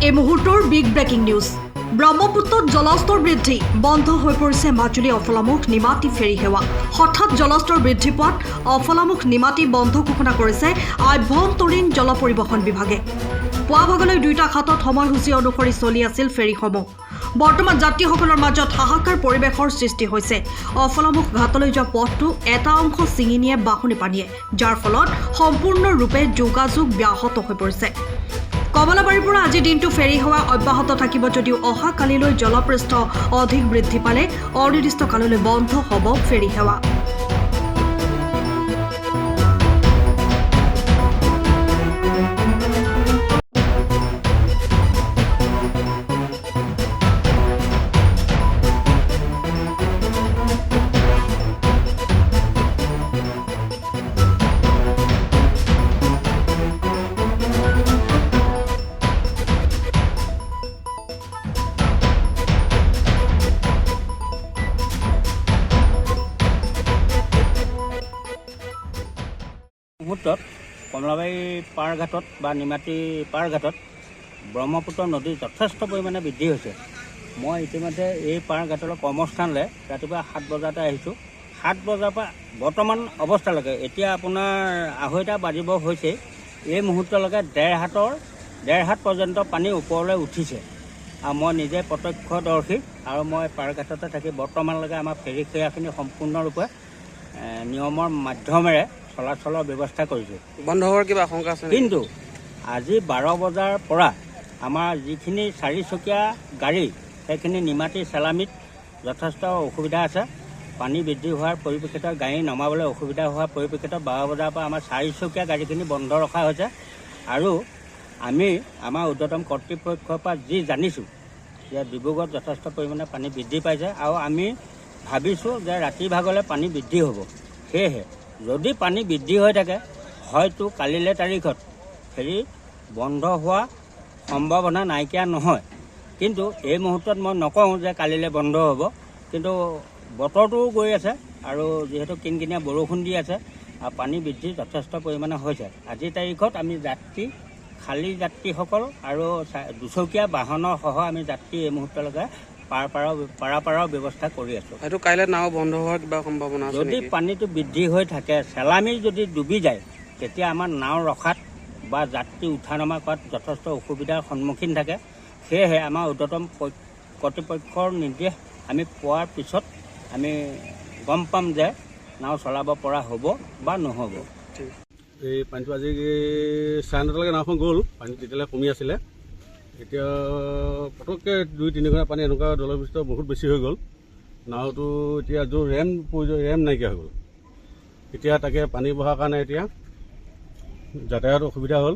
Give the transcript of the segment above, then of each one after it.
এই মুহূৰ্তৰ big breaking news. ব্ৰহ্মপুত্ৰত জলস্তৰ বৃদ্ধি, বন্ধ হৈ পৰিছে মাজুলী অফলামুখ নিমাতী ফেৰী সেৱা। হঠাৎ জলস্তৰ বৃদ্ধি পোৱাত অফলামুখ নিমাতী বন্ধ ঘোষণা কৰিছে আভ্যন্তৰীণ জল পৰিবহণ বিভাগে। পুৱা ভাগলৈ 2টা ঘাটত সময়সূচী অনুসৰি চলি আছিল ফেৰীসমূহ। বৰ্তমান যাত্ৰীসকলৰ মাজত হাহাকাৰ পৰিৱেশৰ সৃষ্টি হৈছে। অফলামুখ ঘাটলৈ যোৱা পথটো এটা অংশ ছিঙি নিয়ে বাঢ়নী পানীয়ে, যাৰ ফলত সম্পূৰ্ণৰূপে যোগাযোগ ব্যাহত হৈ পৰিছে। কমলাবাৰীৰ পৰা আজি দিনটো ফেৰী সেৱা অব্যাহত থাকিব যদিও অহা কালিলৈ জলপৃষ্ঠ অধিক বৃদ্ধি পালে অনিৰ্দিষ্ট কাললৈ বন্ধ হ'ব ফেৰী সেৱা। মুহূৰ্তত কমলাবাৰী পাৰঘাটত বা নিমাতী পাৰঘাটত ব্ৰহ্মপুত্ৰ নদী যথেষ্ট পৰিমাণে বৃদ্ধি হৈছে। মই ইতিমধ্যে এই পাৰঘাটৰ কৰ্মস্থানলৈ ৰাতিপুৱা 7 বজাতে আহিছোঁ। 7 বজাৰ পৰা বৰ্তমান অৱস্থালৈকে এতিয়া আপোনাৰ 2:30 বাজিব হৈছে। এই মুহূৰ্তলৈকে 1.5 হাত পৰ্যন্ত পানী ওপৰলৈ উঠিছে আৰু মই নিজে প্ৰত্যক্ষদৰ্শী আৰু মই পাৰঘাটতে থাকি বৰ্তমানলৈকে আমাৰ ফেৰী সেৱাখিনি সম্পূৰ্ণৰূপে নিয়মৰ মাধ্যমেৰে চলাচলৰ ব্যৱস্থা কৰিছোঁ। বন্ধ হোৱাৰ কিবা আশংকা আছে? কিন্তু আজি 12 বজাৰ পৰা আমাৰ যিখিনি 4চকীয়া গাড়ী সেইখিনি নিমাতী চেলামীত যথেষ্ট অসুবিধা আছে। পানী বৃদ্ধি হোৱাৰ পৰিপ্ৰেক্ষিতত গাড়ী নমাবলৈ অসুবিধা হোৱাৰ পৰিপ্ৰেক্ষিতত 12 বজাৰ পৰা আমাৰ 4চকীয়া গাড়ীখিনি বন্ধ ৰখা হৈছে। আৰু আমি আমাৰ ঊৰ্ধ্বতম কৰ্তৃপক্ষৰ পৰা যি জানিছোঁ যে ডিব্ৰুগড়ত যথেষ্ট পৰিমাণে পানী বৃদ্ধি পাইছে আৰু আমি ভাবিছোঁ যে ৰাতি ভাগলৈ পানী বৃদ্ধি হ'ব। সেয়েহে যদি পানী বৃদ্ধি হৈ থাকে হয়তো কালিলৈ তাৰিখত ফেৰী বন্ধ হোৱা সম্ভাৱনা নাইকিয়া নহয়। কিন্তু এই মুহূৰ্তত মই নকওঁ যে কালিলৈ বন্ধ হ'ব, কিন্তু বতৰটোও গৈ আছে আৰু যিহেতু কিনকিনীয়া বৰষুণ দি আছে আৰু পানী বৃদ্ধি যথেষ্ট পৰিমাণে হৈছে। আজিৰ তাৰিখত আমি যাত্ৰী খালী যাত্ৰীসকল আৰু 2চকীয়া বাহনৰ সহ আমি যাত্ৰী এই মুহূৰ্তলৈকে পাৰাপাৰৰ ব্যৱস্থা কৰি আছোঁ। হয়তো কাইলৈ নাও বন্ধ হোৱাৰ কিবা সম্ভাৱনা আছে? যদি পানীটো বৃদ্ধি হৈ থাকে, চেলামী যদি ডুবি যায়, তেতিয়া আমাৰ নাও ৰখাত বা যাত্ৰী উঠা নমা কৰাত যথেষ্ট অসুবিধাৰ সন্মুখীন থাকে। সেয়েহে আমাৰ ঊৰ্ধ্বতম কৰ্তৃপক্ষৰ নিৰ্দেশ আমি পোৱাৰ পিছত আমি গম পাম যে নাও চলাব পৰা হ'ব বা নহ'ব। এই পানীটো আজি 9:30লৈকে নাওখন গ'ল। পানী তেতিয়ালৈ কমি আছিলে, এতিয়া পটককৈ 2-3 ঘণ্টা পানী এনেকুৱা জলপৃষ্ঠ বহুত বেছি হৈ গ'ল। নাওটো এতিয়া য'ৰ ৰেম নাইকিয়া হৈ গ'ল। এতিয়া তাকে পানী বহাৰ কাৰণে এতিয়া যাতায়াত অসুবিধা হ'ল।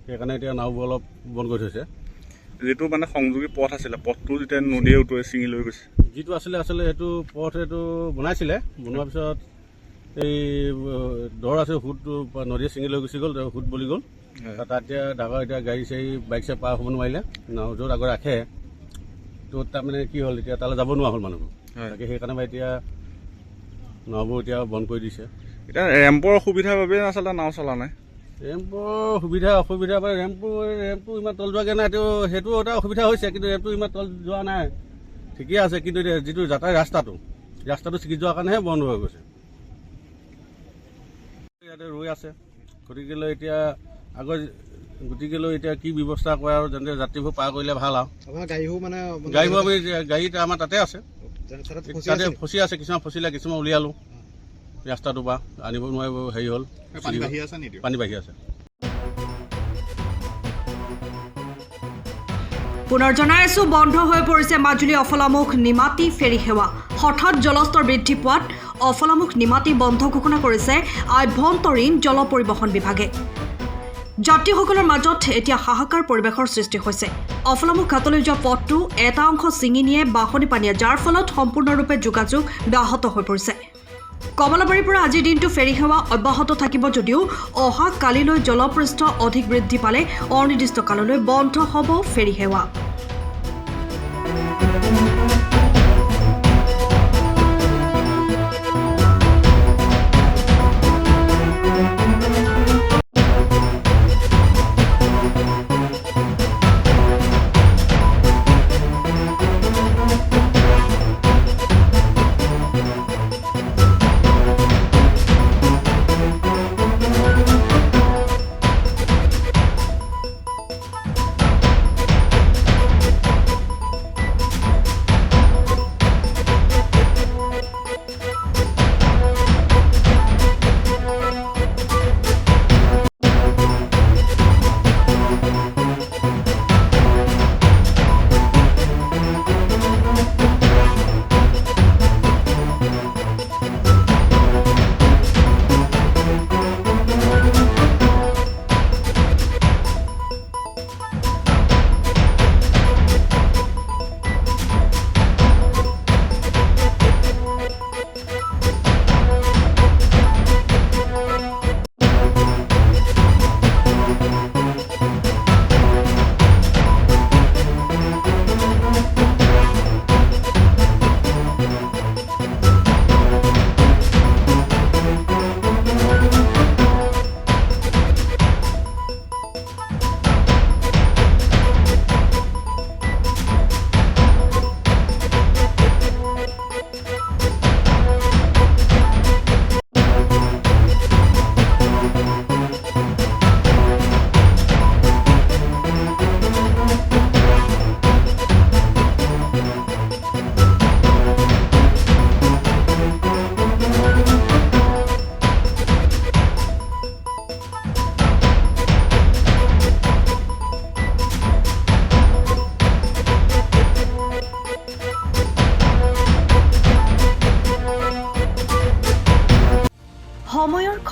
সেইকাৰণে এতিয়া নাওবোৰ অলপ বন্ধ কৰি থৈছে। যিটো মানে সংযোগী পথ আছিলে, পথটো যেতিয়া নদীয়ে উটুৱাই ছিঙি লৈ গৈছে, যিটো আছিলে সেইটো পথ এইটো বনাইছিলে। বনোৱাৰ পিছত এই দৰ আছে, সুতটো নদীয়ে ছিঙি লৈ গুচি গ'ল, সুত বলি গ'ল। তাত এতিয়া ডাঙৰ গাড়ী চাড়ী বাইক চাইক পাৰ হ'ব নোৱাৰিলে। নাও য'ত আগত ৰাখে ত'ত তাৰমানে কি হ'ল, এতিয়া তালৈ যাব নোৱাৰা হ'ল মানুহবোৰ। তাকে সেইকাৰণে এতিয়া নাওবোৰ এতিয়া বন্ধ কৰি দিছে। এতিয়া ৰেম্পৰ অসুবিধাৰ বাবে আচলতে নাও চলা নাই। ৰেম্পৰ অসুবিধা মানে ৰেম্পটো ইমান তল যোৱাগৈ নাই। সেইটো এটা অসুবিধা হৈছে, কিন্তু ৰেম্পটো ইমান তল যোৱা নাই, ঠিকেই আছে। কিন্তু যিটো যাতায়াত ৰাস্তাটো ছিগি যোৱাৰ কাৰণেহে বন্ধ হৈ গৈছে। ইয়াতে ৰৈ আছে, গতিকেলৈ এতিয়া কি ব্যৱস্থা কৰে আৰু যেনে যাত্ৰীবোৰ পাৰ কৰিলে ভাল আৰু। গাড়ীবোৰ আমাৰ তাতে আছে, তাতে ফচি আছে। কিছুমান ফচিলে, কিছুমান উলিয়ালোঁ ৰাস্তাটো পৰা আনিব নোৱাৰিব, হেৰি হ'ল, পানী বাঢ়ি আছে। পুনৰ জনাইছোঁ, বন্ধ হৈ পৰিছে মাজুলী অফলামুখ নিমাতী ফেৰী সেৱা। হঠাৎ জলস্তৰ বৃদ্ধি পোৱাত অফলামুখ নিমাতী বন্ধ ঘোষণা কৰিছে আভ্যন্তৰীণ জল পৰিবহণ বিভাগে। যাত্ৰীসকলৰ মাজত এতিয়া হাহাকাৰ পৰিৱেশৰ সৃষ্টি হৈছে। অফলামুখ ঘাটলৈ যোৱা পথটো এটা অংশ ছিঙি নিয়ে বাঢ়নী পানীয়ে, যাৰ ফলত সম্পূৰ্ণৰূপে যোগাযোগ ব্যাহত হৈ পৰিছে। কমলাবাৰীৰ পৰা আজিৰ দিনটো ফেৰী সেৱা অব্যাহত থাকিব যদিও অহা কালিলৈ জলপৃষ্ঠ অধিক বৃদ্ধি পালে অনিৰ্দিষ্ট কাললৈ বন্ধ হ'ব ফেৰী সেৱা।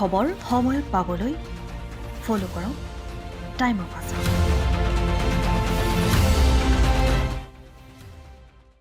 খবৰ সময়ত পাবলৈ ফ'ল' কৰক টাইম অফ আছাম।